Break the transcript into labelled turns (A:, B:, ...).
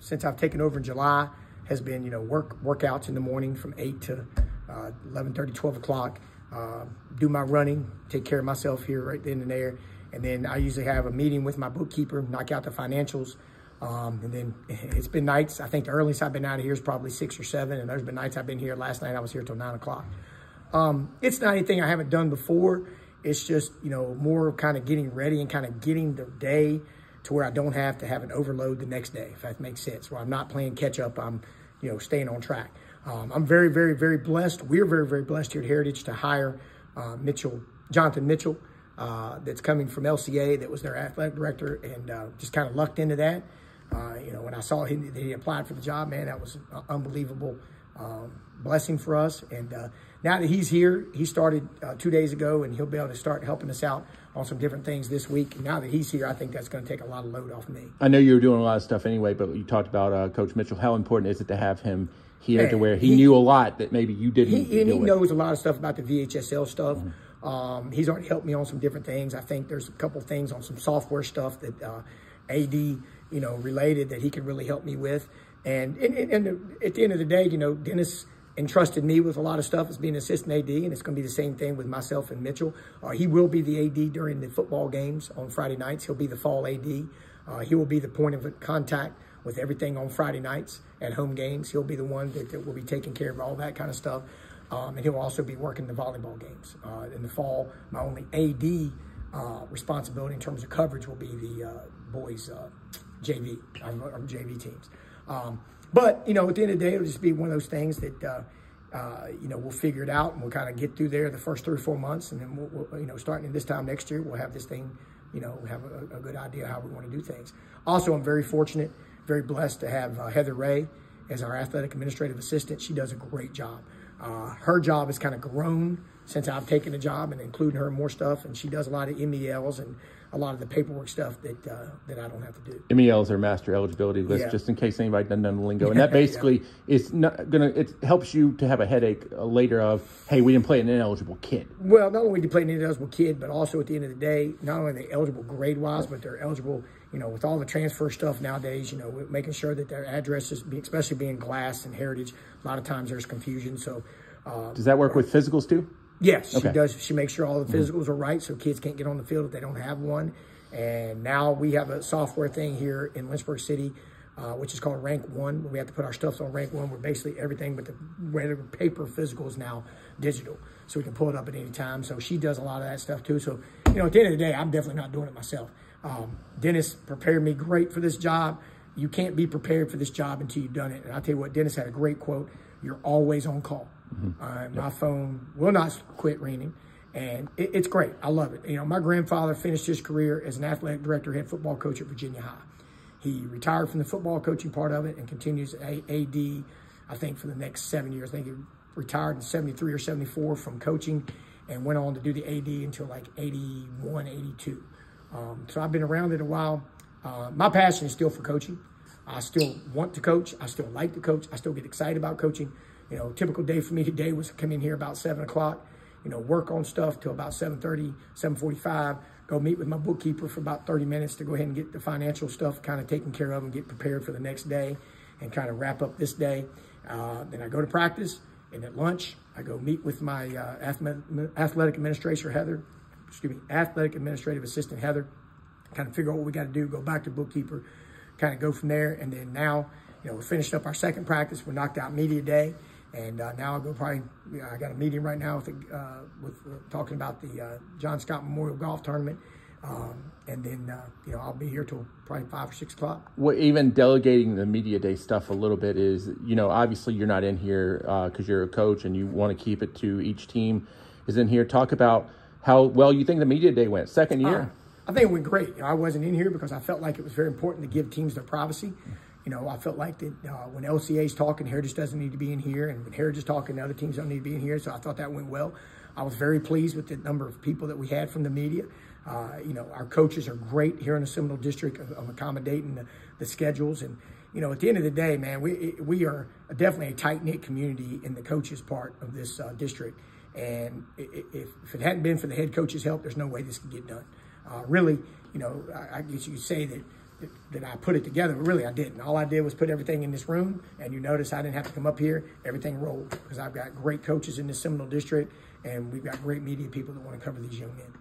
A: since I've taken over in July has been, workouts in the morning from 8 to 11:30, 12 o'clock. Do my running, take care of myself here right then and there. And then I usually have a meeting with my bookkeeper, knock out the financials. And then it's been nights. I think the earliest I've been out of here is probably 6 or 7. And there's been nights I've been here. Last night I was here till 9 o'clock. It's not anything I haven't done before. It's just, more kind of getting ready and kind of getting the day to where I don't have to have an overload the next day, if that makes sense. Where I'm not playing catch up, I'm, staying on track. I'm very, very, very blessed. We're very, very blessed here at Heritage to hire Jonathan Mitchell, that's coming from LCA, that was their athletic director, and just kind of lucked into that. When I saw that he applied for the job, man, that was an unbelievable blessing for us. And now that he's here, he started 2 days ago, and he'll be able to start helping us out on some different things this week. And now that he's here, I think that's going to take a lot of load off me.
B: I know you were doing a lot of stuff anyway, but you talked about Coach Mitchell. How important is it to have him here, to where he knew a lot that maybe you didn't?
A: He knows a lot of stuff about the VHSL stuff. He's already helped me on some different things. I think there's a couple things on some software stuff that AD, related, that he can really help me with. And at the end of the day, Dennis entrusted me with a lot of stuff as being assistant AD, and it's going to be the same thing with myself and Mitchell. He will be the AD during the football games on Friday nights. He'll be the fall AD. He will be the point of contact with everything on Friday nights at home games. He'll be the one that will be taking care of all that kind of stuff. And he'll also be working the volleyball games. In the fall, my only AD responsibility in terms of coverage will be the boys JV, our JV teams. But, at the end of the day, it'll just be one of those things that, we'll figure it out, and we'll kind of get through there the first 3 or 4 months. And then, we'll starting this time next year, we'll have this thing, have a good idea how we want to do things. Also, I'm very fortunate, very blessed to have Heather Ray as our athletic administrative assistant. She does a great job. Her job has kind of grown since I've taken the job, and including her in more stuff. And she does a lot of MELs and a lot of the paperwork stuff that I don't have to do.
B: MELs are master eligibility list, just in case anybody doesn't know the lingo. And that basically is not gonna. It helps you to have a headache later of, hey, we didn't play an ineligible kid.
A: Well, not only do you play an ineligible kid, but also at the end of the day, not only are they eligible grade-wise, but they're eligible, with all the transfer stuff nowadays, making sure that their addresses, especially being Glass and Heritage, a lot of times there's confusion. So,
B: does that work with physicals too?
A: Yes, she does. She makes sure all the physicals are right, so kids can't get on the field if they don't have one. And now we have a software thing here in Lynchburg City, which is called Rank One. We have to put our stuff on Rank One, where basically everything but the regular paper physical is now digital, so we can pull it up at any time. So she does a lot of that stuff too. So, at the end of the day, I'm definitely not doing it myself. Dennis prepared me great for this job. You can't be prepared for this job until you've done it. And I'll tell you what, Dennis had a great quote: "You're always on call." My phone will not quit ringing, and it's great. I love it. My grandfather finished his career as an athletic director, head football coach at Virginia High. He retired from the football coaching part of it and continues AD, I think, for the next 7 years. I think he retired in 73 or 74 from coaching and went on to do the AD until like 81, 82. So I've been around it a while. My passion is still for coaching. I still want to coach. I still like to coach. I still get excited about coaching. Typical day for me today was to come in here about 7 o'clock, work on stuff till about 7:30, 7:45, go meet with my bookkeeper for about 30 minutes to go ahead and get the financial stuff kind of taken care of and get prepared for the next day and kind of wrap up this day. Then I go to practice, and at lunch, I go meet with my athletic administrative assistant, Heather, kind of figure out what we got to do, go back to bookkeeper, kind of go from there. And then now, we're finishing up our second practice. We're knocked out media day. And now I'll go probably, I got a meeting right now with talking about the John Scott Memorial Golf Tournament. And then, I'll be here till probably 5 or 6 o'clock.
B: Well, even delegating the media day stuff a little bit is, obviously you're not in here because you're a coach and you want to keep it to each team is in here. Talk about how well you think the media day went. Second year?
A: I think it went great. I wasn't in here because I felt like it was very important to give teams their privacy. I felt like that when LCA's talking, Heritage doesn't need to be in here, and when Heritage is talking, the other teams don't need to be in here. So I thought that went well. I was very pleased with the number of people that we had from the media. Our coaches are great here in the Seminole District of accommodating the schedules. And, at the end of the day, man, we are definitely a tight-knit community in the coaches part of this district. And if it hadn't been for the head coach's help, there's no way this could get done. Really, I guess you could say that that I put it together, but really I didn't. All I did was put everything in this room, and you notice I didn't have to come up here. Everything rolled because I've got great coaches in this Seminole district, and we've got great media people that want to cover these young men.